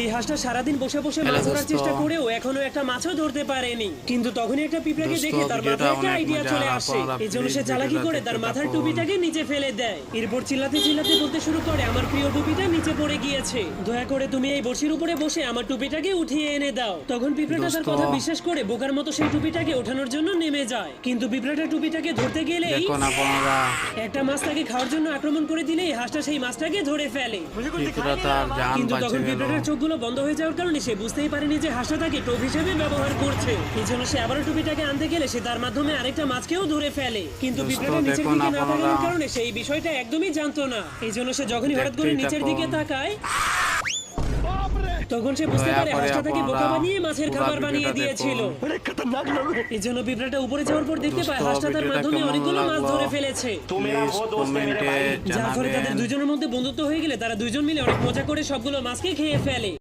এই হাঁসটা সারাদিন বসে বসে মাছ ধরার চেষ্টা করেও এখনো একটা মাছও ধরতে পারেনি। কিন্তু তখনই একটা পিঁপড়াকে দেখে তার মাথায় একটা আইডিয়া চলে আসে। এই জন্য সে চালাকি করে তার মাথার টুপিটাকে নিচে ফেলে দেয়। এরপর চিল্লাতে চিল্লাতে বলতে শুরু করে, আমার প্রিয় টুপিটা নিচে পড়ে গিয়েছে, দয়া করে তুমি এই বড়শির উপরে বসে আমার টুপিটাকে উঠিয়ে এনে দাও। তখন পিঁপড়াটা তার কথা বিশ্বাস করে বোকার মতো সেই টুপিটাকে ওঠানোর জন্য নেমে যায়। কিন্তু পিঁপড়াটা টুপিটাকে ধরতে গেলেই একটা মাছ তাকে খাওয়ার জন্য আক্রমণ করে দিলেই হাঁসটা সেই মাছটাকে ধরে ফেলে। কিন্তু তখন পিঁপড়াটার চোখগুলো বন্ধ হয়ে যাওয়ার কারণে সে বুঝতেই পারেনি যে হাঁসটা তাকে টোপ হিসেবে ব্যবহার করছে। এই জন্য সে আবারও টুপিটাকে আনতে গেলে সে তার মাধ্যমে আরেকটা মাছকেও ধরে ফেলে। কিন্তু পিঁপড়াটা নিচের দিকে না তাকানোর কারণে সেই বিষয়টা একদমই জানতো না। এই জন্য সে যখনই হঠাৎ করে নিচের দিকে তাকায় তখন সে বুঝতে পারে হাঁসটা তাকে বোকা বানিয়ে মাছের খাবার বানিয়ে দিয়েছিল। এই জন্য পিঁপড়াটা উপরে যাওয়ার পর দেখতে পায় হাঁসটা তার মাধ্যমে অনেকগুলো মাছ ধরে ফেলেছে। যার ফলে তাদের দুজনের মধ্যে বন্ধুত্ব হয়ে গেলে তারা দুজন মিলে অনেক মজা করে সবগুলো মাছকে খেয়ে ফেলে।